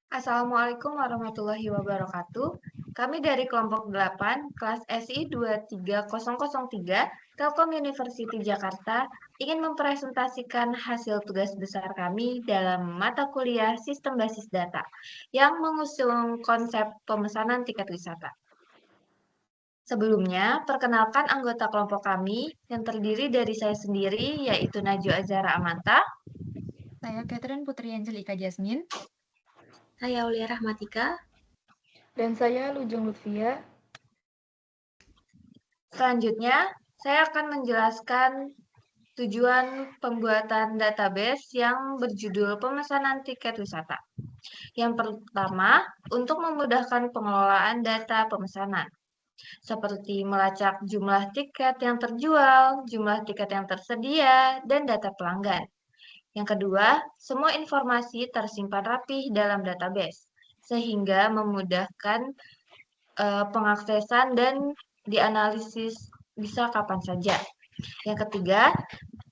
Assalamualaikum warahmatullahi wabarakatuh. Kami dari kelompok 8, kelas SI 23003, Telkom University Jakarta, ingin mempresentasikan hasil tugas besar kami dalam mata kuliah Sistem Basis Data yang mengusung konsep pemesanan tiket wisata. Sebelumnya, perkenalkan anggota kelompok kami yang terdiri dari saya sendiri, yaitu Najwa Azhara Amanta. Saya Catherine Putri Angelika Jasmine. Saya Aulia Rahmatika. Dan saya Lujeng Lutfia. Selanjutnya, saya akan menjelaskan tujuan pembuatan database yang berjudul pemesanan tiket wisata. Yang pertama, untuk memudahkan pengelolaan data pemesanan, seperti melacak jumlah tiket yang terjual, jumlah tiket yang tersedia, dan data pelanggan. Yang kedua, semua informasi tersimpan rapih dalam database, sehingga memudahkan pengaksesan dan dianalisis bisa kapan saja. Yang ketiga,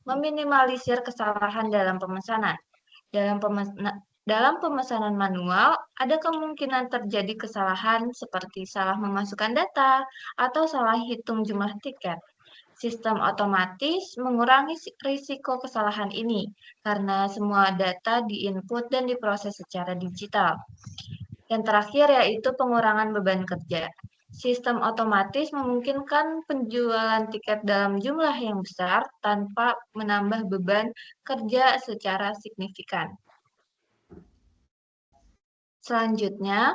meminimalisir kesalahan dalam pemesanan. Dalam pemesanan manual, ada kemungkinan terjadi kesalahan seperti salah memasukkan data atau salah hitung jumlah tiket. Sistem otomatis mengurangi risiko kesalahan ini karena semua data diinput dan diproses secara digital. Yang terakhir yaitu pengurangan beban kerja. Sistem otomatis memungkinkan penjualan tiket dalam jumlah yang besar tanpa menambah beban kerja secara signifikan. Selanjutnya,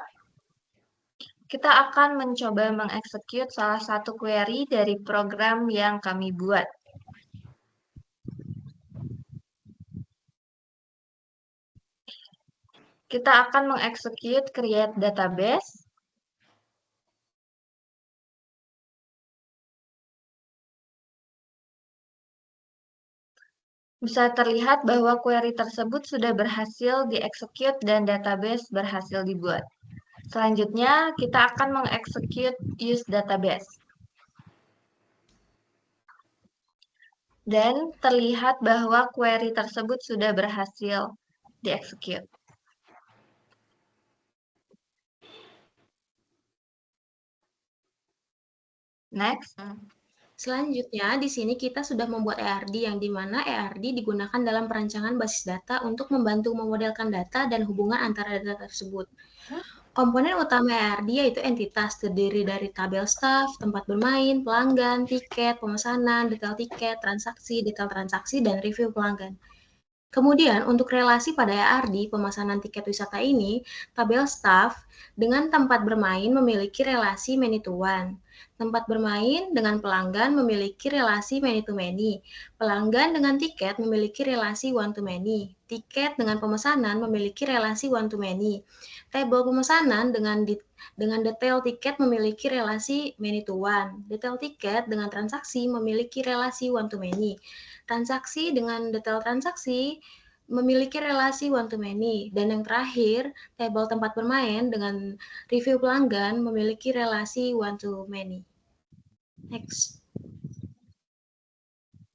kita akan mencoba mengeksekut salah satu query dari program yang kami buat. Kita akan mengeksekut create database. Bisa terlihat bahwa query tersebut sudah berhasil dieksekut dan database berhasil dibuat. Selanjutnya, kita akan mengeksekut use database. Dan terlihat bahwa query tersebut sudah berhasil dieksekut. Next. Selanjutnya, di sini kita sudah membuat ERD yang dimana ERD digunakan dalam perancangan basis data untuk membantu memodelkan data dan hubungan antara data tersebut. Komponen utama ERD yaitu entitas, terdiri dari tabel staff, tempat bermain, pelanggan, tiket, pemesanan, detail tiket, detail transaksi, dan review pelanggan. Kemudian, untuk relasi pada ERD pemesanan tiket wisata ini, tabel staff dengan tempat bermain memiliki relasi many to one. Tempat bermain dengan pelanggan memiliki relasi many to many. Pelanggan dengan tiket memiliki relasi one to many. Tiket dengan pemesanan memiliki relasi one to many. Tabel pemesanan dengan detail tiket memiliki relasi many to one. Detail tiket dengan transaksi memiliki relasi one to many. Transaksi dengan detail transaksi memiliki relasi one to many. Dan yang terakhir, tabel tempat bermain dengan review pelanggan memiliki relasi one to many. Next.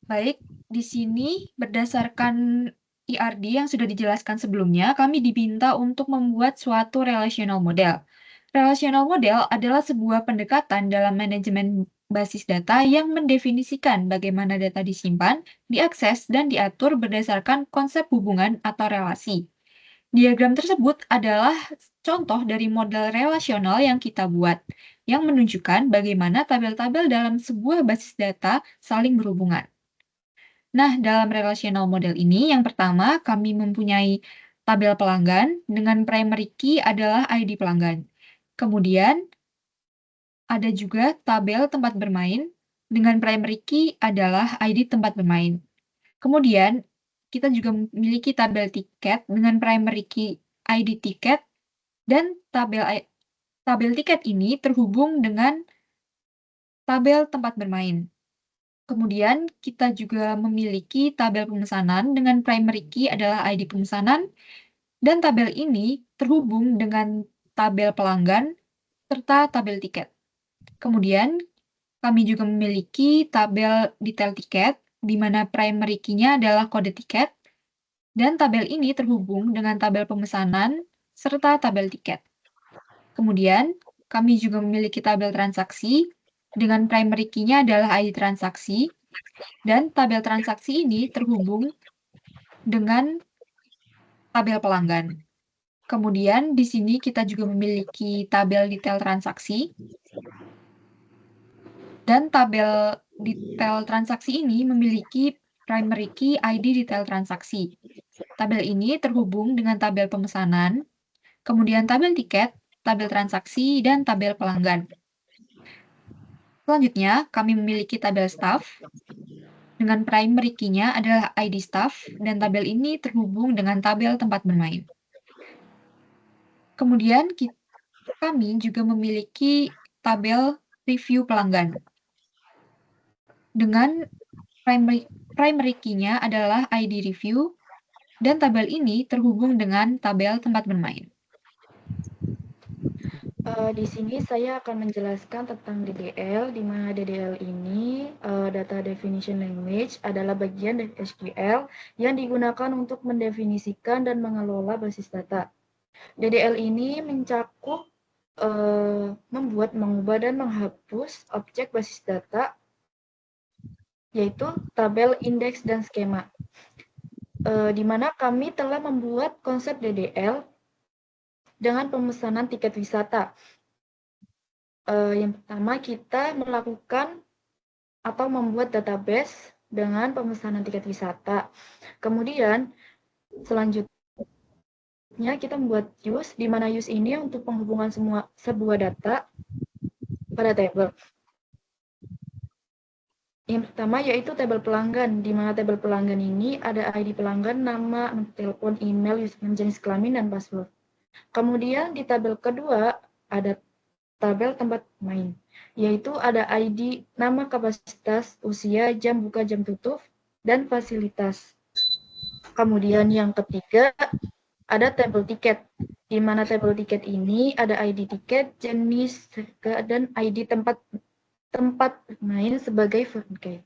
Baik, di sini berdasarkan ERD yang sudah dijelaskan sebelumnya, kami diminta untuk membuat suatu relational model. Relational model adalah sebuah pendekatan dalam manajemen basis data yang mendefinisikan bagaimana data disimpan, diakses, dan diatur berdasarkan konsep hubungan atau relasi. Diagram tersebut adalah contoh dari model relasional yang kita buat, yang menunjukkan bagaimana tabel-tabel dalam sebuah basis data saling berhubungan. Nah, dalam relational model ini, yang pertama, kami mempunyai tabel pelanggan dengan primary key adalah ID pelanggan. Kemudian, ada juga tabel tempat bermain dengan primary key adalah ID tempat bermain. Kemudian, kita juga memiliki tabel tiket dengan primary key ID tiket, dan tabel tiket ini terhubung dengan tabel tempat bermain. Kemudian, kita juga memiliki tabel pemesanan dengan primary key adalah ID pemesanan, dan tabel ini terhubung dengan tabel pelanggan serta tabel tiket. Kemudian, kami juga memiliki tabel detail tiket, di mana primary key-nya adalah kode tiket, dan tabel ini terhubung dengan tabel pemesanan serta tabel tiket. Kemudian, kami juga memiliki tabel transaksi, dengan primary key-nya adalah ID transaksi, dan tabel transaksi ini terhubung dengan tabel pelanggan. Kemudian, di sini kita juga memiliki tabel detail transaksi, dan tabel detail transaksi ini memiliki primary key ID detail transaksi. Tabel ini terhubung dengan tabel pemesanan, kemudian tabel tiket, tabel transaksi, dan tabel pelanggan. Selanjutnya, kami memiliki tabel staff, dengan primary key-nya adalah ID staff, dan tabel ini terhubung dengan tabel tempat bermain. Kemudian, kami juga memiliki tabel review pelanggan, dengan primary key-nya adalah ID review, dan tabel ini terhubung dengan tabel tempat bermain. Di sini saya akan menjelaskan tentang DDL, di mana DDL ini Data Definition Language adalah bagian dari SQL yang digunakan untuk mendefinisikan dan mengelola basis data. DDL ini mencakup membuat, mengubah, dan menghapus objek basis data, yaitu tabel, indeks, dan skema. Di mana kami telah membuat konsep DDL dengan pemesanan tiket wisata. Yang pertama, kita melakukan atau membuat database dengan pemesanan tiket wisata. Kemudian, selanjutnya kita membuat use, di mana use ini untuk penghubungan sebuah data pada tabel. Yang pertama yaitu tabel pelanggan, di mana tabel pelanggan ini ada ID pelanggan, nama, telepon, email, username, jenis kelamin, dan password. Kemudian di tabel kedua ada tabel tempat main, yaitu ada ID, nama, kapasitas, usia, jam buka, jam tutup, dan fasilitas. Kemudian yang ketiga ada tabel tiket, di mana tabel tiket ini ada ID tiket, jenis, harga, dan ID tempat main sebagai variable.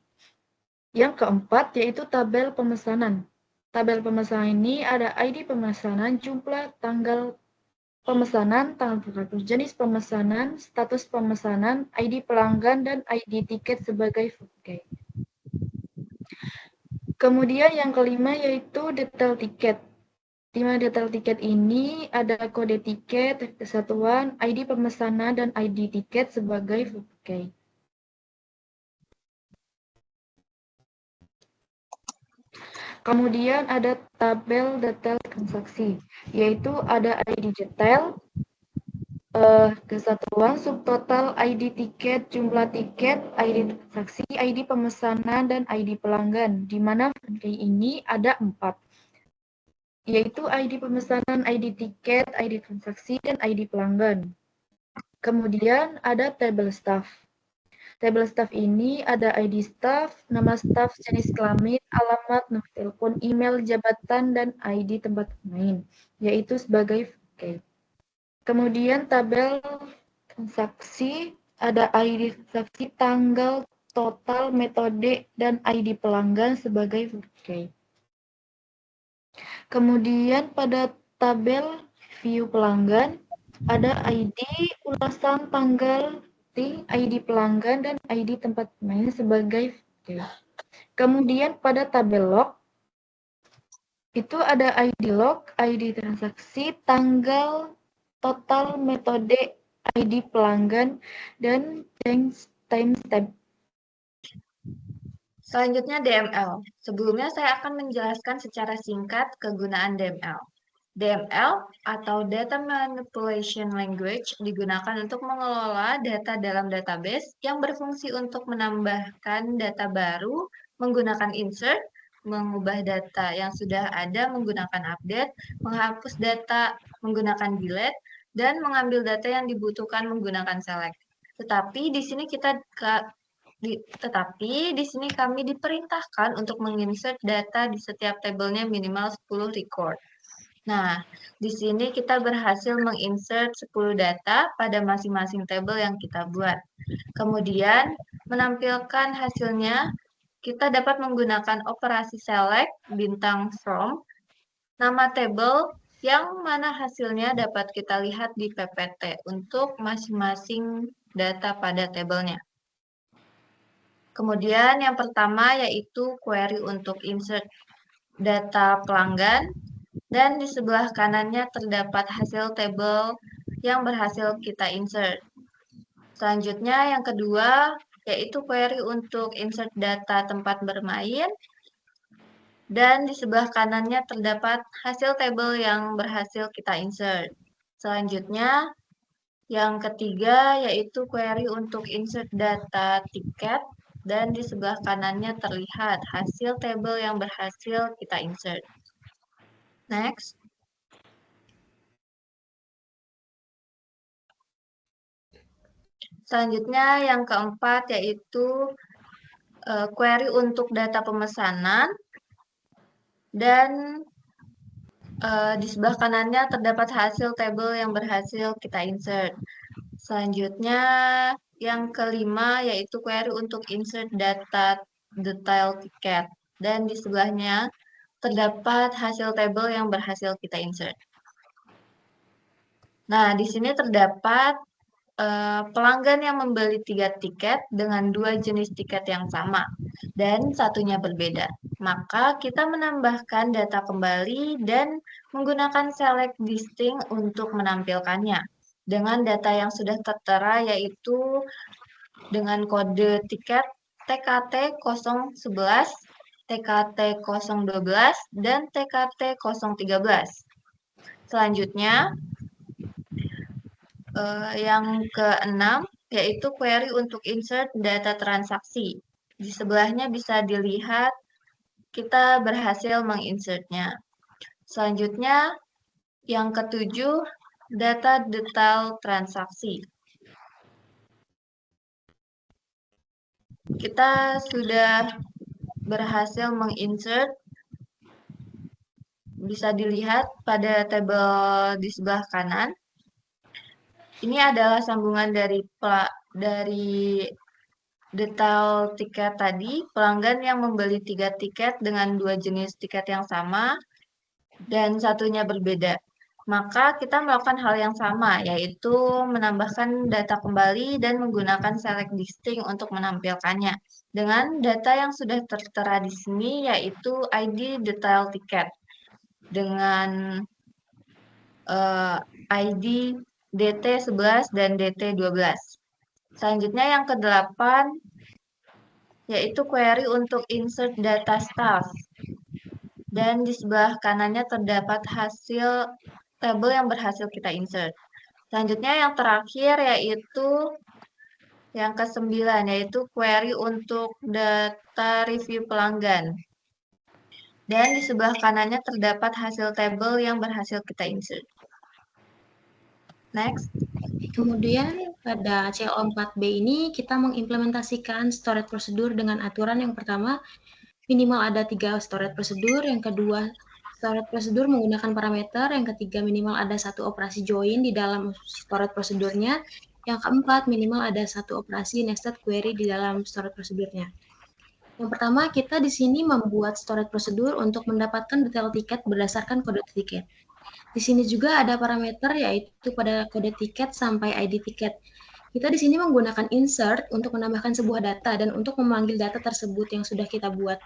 Yang keempat yaitu tabel pemesanan. Tabel pemesanan ini ada ID pemesanan, jumlah, tanggal pemesanan, tanggal berlaku, jenis pemesanan, status pemesanan, ID pelanggan, dan ID tiket sebagai variable. Kemudian yang kelima yaitu detail tiket. Di mana detail tiket ini ada kode tiket, kesatuan, ID pemesanan, dan ID tiket sebagai variable. Kemudian ada tabel detail transaksi, yaitu ada ID detail, kesatuan, subtotal, ID tiket, jumlah tiket, ID transaksi, ID pemesanan, dan ID pelanggan, di mana ini ada 4, yaitu ID pemesanan, ID tiket, ID transaksi, dan ID pelanggan. Kemudian ada tabel staff. Tabel staff ini ada ID staff, nama staff, jenis kelamin, alamat, nomor telepon, email, jabatan, dan ID tempat main, yaitu sebagai variable. Kemudian tabel transaksi ada ID transaksi, tanggal, total, metode, dan ID pelanggan sebagai variable. Kemudian pada tabel view pelanggan ada ID, ulasan, tanggal, ID pelanggan, dan ID tempat main sebagai variable. Kemudian pada tabel log itu ada ID log, ID transaksi, tanggal, total, metode, ID pelanggan, dan timestamp. Selanjutnya DML. Sebelumnya saya akan menjelaskan secara singkat kegunaan DML. DML atau Data Manipulation Language digunakan untuk mengelola data dalam database yang berfungsi untuk menambahkan data baru menggunakan insert, mengubah data yang sudah ada menggunakan update, menghapus data menggunakan delete, dan mengambil data yang dibutuhkan menggunakan select. Tetapi di sini kami diperintahkan untuk menginsert data di setiap tabelnya minimal 10 record. Nah, di sini kita berhasil menginsert 10 data pada masing-masing tabel yang kita buat. Kemudian, menampilkan hasilnya, kita dapat menggunakan operasi select, bintang from, nama tabel, yang mana hasilnya dapat kita lihat di PPT untuk masing-masing data pada tabelnya. Kemudian yang pertama yaitu query untuk insert data pelanggan, dan di sebelah kanannya terdapat hasil tabel yang berhasil kita insert. Selanjutnya yang kedua yaitu query untuk insert data tempat bermain, dan di sebelah kanannya terdapat hasil tabel yang berhasil kita insert. Selanjutnya yang ketiga yaitu query untuk insert data tiket, dan di sebelah kanannya terlihat hasil tabel yang berhasil kita insert. Next. Selanjutnya yang keempat yaitu query untuk data pemesanan, dan di sebelah kanannya terdapat hasil tabel yang berhasil kita insert. Selanjutnya yang kelima yaitu query untuk insert data detail tiket, dan di sebelahnya terdapat hasil tabel yang berhasil kita insert. Nah, di sini terdapat pelanggan yang membeli 3 tiket dengan 2 jenis tiket yang sama dan satunya berbeda. Maka kita menambahkan data kembali dan menggunakan select distinct untuk menampilkannya dengan data yang sudah tertera, yaitu dengan kode tiket TKT 011, TKT 012, dan TKT 013. Selanjutnya, yang keenam yaitu query untuk insert data transaksi. Di sebelahnya bisa dilihat kita berhasil menginsertnya. Selanjutnya yang ketujuh, data detail transaksi. Kita sudah berhasil menginsert, bisa dilihat pada tabel di sebelah kanan. Ini adalah sambungan dari detail tiket tadi, pelanggan yang membeli 3 tiket dengan 2 jenis tiket yang sama dan satunya berbeda. Maka kita melakukan hal yang sama, yaitu menambahkan data kembali dan menggunakan select distinct untuk menampilkannya dengan data yang sudah tertera di sini, yaitu ID detail tiket dengan ID DT11 dan DT12. Selanjutnya yang ke-8 yaitu query untuk insert data staff. Dan di sebelah kanannya terdapat hasil tabel yang berhasil kita insert. Selanjutnya yang terakhir yaitu yang ke-9 yaitu query untuk data review pelanggan. Dan di sebelah kanannya terdapat hasil tabel yang berhasil kita insert. Next. Kemudian pada CL4B ini kita mengimplementasikan storage prosedur dengan aturan yang pertama, minimal ada 3 storage prosedur, yang kedua storage prosedur menggunakan parameter, yang ketiga minimal ada 1 operasi join di dalam storage prosedurnya, yang keempat minimal ada 1 operasi nested query di dalam storage prosedurnya. Yang pertama, kita di sini membuat storage prosedur untuk mendapatkan detail tiket berdasarkan kode tiket. Di sini juga ada parameter yaitu pada kode tiket sampai ID tiket. Kita di sini menggunakan insert untuk menambahkan sebuah data dan untuk memanggil data tersebut yang sudah kita buat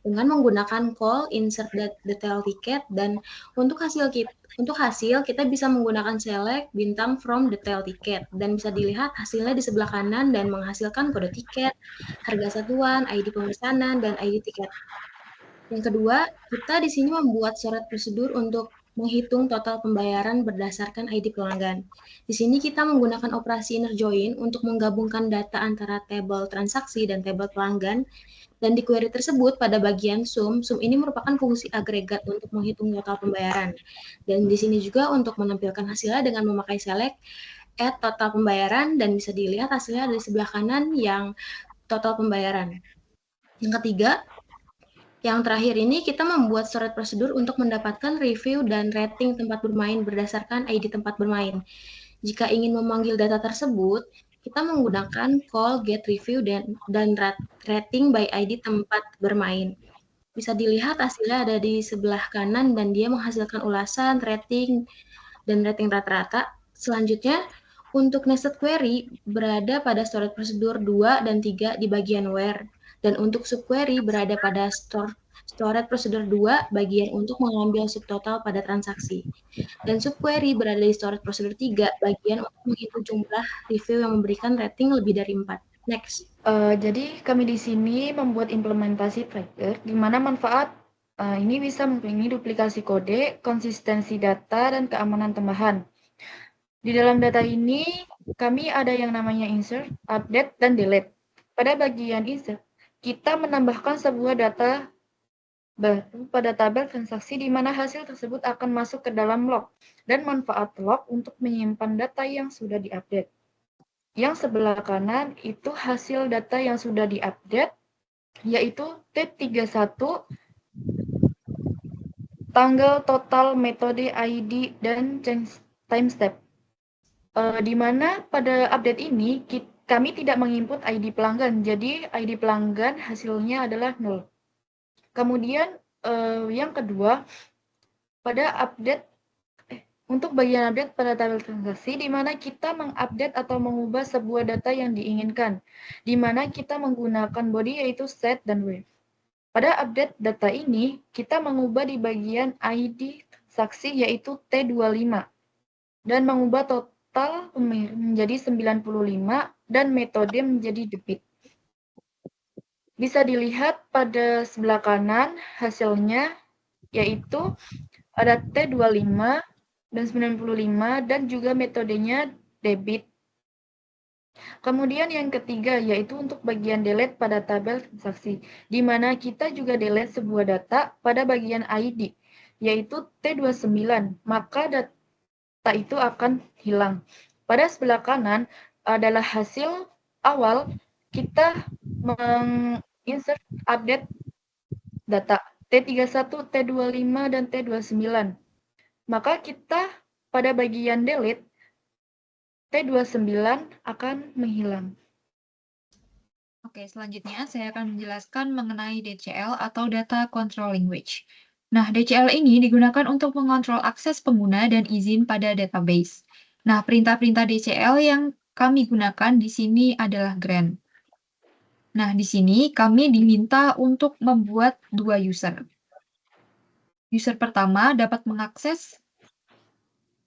dengan menggunakan call insert detail tiket, dan untuk hasil kita bisa menggunakan select bintang from detail tiket dan bisa dilihat hasilnya di sebelah kanan dan menghasilkan kode tiket, harga satuan, ID pemesanan, dan ID tiket. Yang kedua, kita di sini membuat syarat prosedur untuk menghitung total pembayaran berdasarkan ID pelanggan. Di sini kita menggunakan operasi inner join untuk menggabungkan data antara tabel transaksi dan tabel pelanggan, dan di query tersebut pada bagian sum ini merupakan fungsi agregat untuk menghitung total pembayaran. Dan di sini juga untuk menampilkan hasilnya dengan memakai select add total pembayaran, dan bisa dilihat hasilnya di sebelah kanan yang total pembayaran. Yang ketiga, yang terakhir ini kita membuat storage prosedur untuk mendapatkan review dan rating tempat bermain berdasarkan ID tempat bermain. Jika ingin memanggil data tersebut, kita menggunakan call get review dan rating by ID tempat bermain. Bisa dilihat hasilnya ada di sebelah kanan dan dia menghasilkan ulasan, rating, dan rating rata-rata. Selanjutnya, untuk nested query berada pada storage procedure 2 dan 3 di bagian where. Dan untuk subquery berada pada storage procedure 2 bagian untuk mengambil subtotal pada transaksi. Dan subquery berada di storage procedure 3 bagian untuk menghitung jumlah review yang memberikan rating lebih dari 4. Next. Jadi kami di sini membuat implementasi tracker di mana manfaat ini bisa mempunyai duplikasi kode, konsistensi data, dan keamanan tambahan. Di dalam data ini kami ada yang namanya insert, update, dan delete. Pada bagian insert, kita menambahkan sebuah data baru pada tabel transaksi di mana hasil tersebut akan masuk ke dalam log, dan manfaat log untuk menyimpan data yang sudah diupdate. Yang sebelah kanan itu hasil data yang sudah diupdate, yaitu T31, tanggal total, metode, ID, dan change timestamp. Di mana pada update ini kami tidak menginput ID pelanggan, jadi ID pelanggan hasilnya adalah 0. Kemudian yang kedua, pada update untuk bagian update pada tabel transaksi, di mana kita mengupdate atau mengubah sebuah data yang diinginkan, di mana kita menggunakan body yaitu set dan wave. Pada update data ini, kita mengubah di bagian ID transaksi yaitu T25, dan mengubah total menjadi 95 dan metode menjadi debit. Bisa dilihat pada sebelah kanan hasilnya, yaitu ada T25 dan 95 dan juga metodenya debit. Kemudian yang ketiga yaitu untuk bagian delete pada tabel transaksi, di mana kita juga delete sebuah data pada bagian ID, yaitu T29, maka data itu akan hilang. Pada sebelah kanan adalah hasil awal kita menginsert update data T31, T25, dan T29. Maka kita pada bagian delete, T29 akan menghilang. Oke, selanjutnya saya akan menjelaskan mengenai DCL atau Data Control Language. Nah, DCL ini digunakan untuk mengontrol akses pengguna dan izin pada database. Nah, perintah-perintah DCL yang kami gunakan di sini adalah grant. Nah, di sini kami diminta untuk membuat 2 user. User pertama dapat mengakses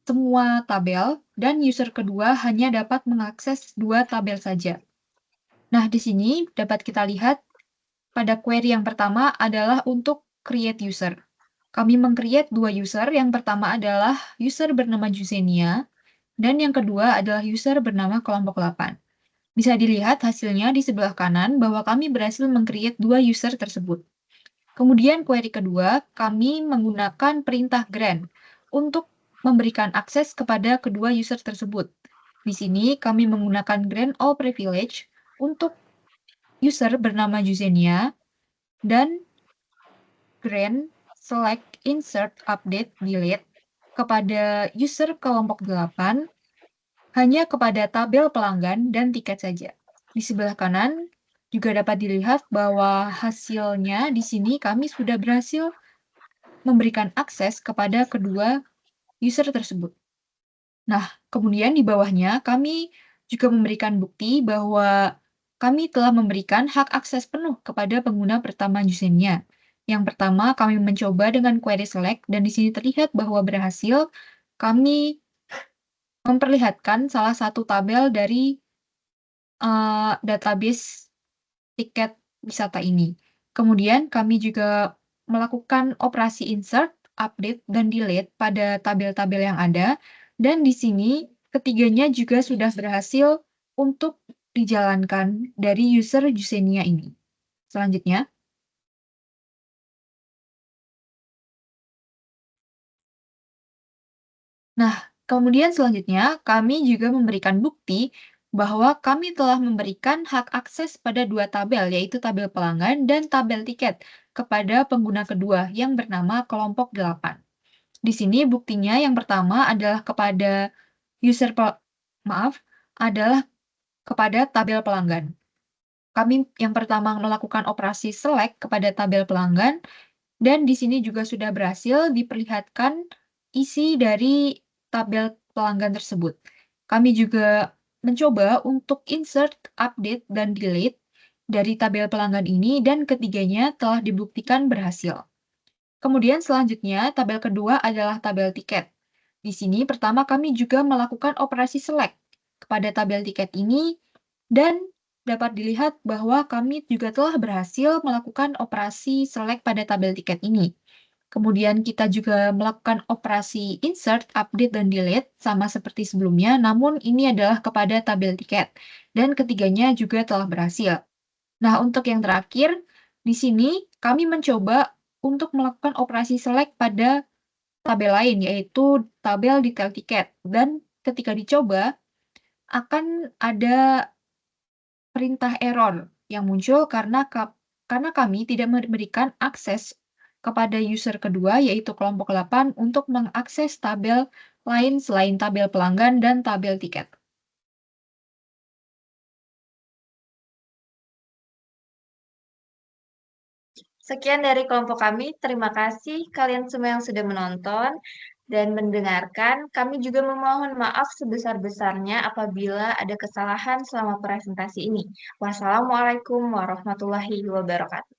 semua tabel, dan user kedua hanya dapat mengakses 2 tabel saja. Nah, di sini dapat kita lihat pada query yang pertama adalah untuk create user. Kami meng-create 2 user, yang pertama adalah user bernama Jusenia, dan yang kedua adalah user bernama kelompok 8. Bisa dilihat hasilnya di sebelah kanan bahwa kami berhasil meng-create 2 user tersebut. Kemudian query kedua, kami menggunakan perintah grant untuk memberikan akses kepada kedua user tersebut. Di sini kami menggunakan grant all privilege untuk user bernama Jusenia dan grant select insert update delete kepada user kelompok 8 hanya kepada tabel pelanggan dan tiket saja. Di sebelah kanan juga dapat dilihat bahwa hasilnya di sini kami sudah berhasil memberikan akses kepada kedua user tersebut. Nah, kemudian di bawahnya kami juga memberikan bukti bahwa kami telah memberikan hak akses penuh kepada pengguna pertama Jusenia. Yang pertama, kami mencoba dengan query select, dan di sini terlihat bahwa berhasil kami memperlihatkan salah satu tabel dari database tiket wisata ini. Kemudian kami juga melakukan operasi insert, update, dan delete pada tabel-tabel yang ada, dan di sini ketiganya juga sudah berhasil untuk dijalankan dari user Jusenia ini. Selanjutnya, nah, kemudian selanjutnya kami juga memberikan bukti bahwa kami telah memberikan hak akses pada 2 tabel, yaitu tabel pelanggan dan tabel tiket, kepada pengguna kedua yang bernama kelompok 8. Di sini buktinya yang pertama adalah kepada adalah kepada tabel pelanggan. Kami yang pertama melakukan operasi select kepada tabel pelanggan, Dan di sini juga sudah berhasil diperlihatkan isi dari tabel pelanggan tersebut. Kami juga mencoba untuk insert, update, dan delete dari tabel pelanggan ini, dan ketiganya telah dibuktikan berhasil. Kemudian selanjutnya, tabel kedua adalah tabel tiket. Di sini pertama kami juga melakukan operasi select kepada tabel tiket ini, dan dapat dilihat bahwa kami juga telah berhasil melakukan operasi select pada tabel tiket ini. Kemudian kita juga melakukan operasi insert, update, dan delete sama seperti sebelumnya, namun ini adalah kepada tabel tiket. Dan ketiganya juga telah berhasil. Nah, untuk yang terakhir, di sini kami mencoba untuk melakukan operasi select pada tabel lain, yaitu tabel detail tiket. Dan ketika dicoba, akan ada perintah error yang muncul karena kami tidak memberikan akses kepada user kedua, yaitu kelompok 8, untuk mengakses tabel lain selain tabel pelanggan dan tabel tiket. Sekian dari kelompok kami. Terima kasih kalian semua yang sudah menonton dan mendengarkan. Kami juga memohon maaf sebesar-besarnya apabila ada kesalahan selama presentasi ini. Wassalamualaikum warahmatullahi wabarakatuh.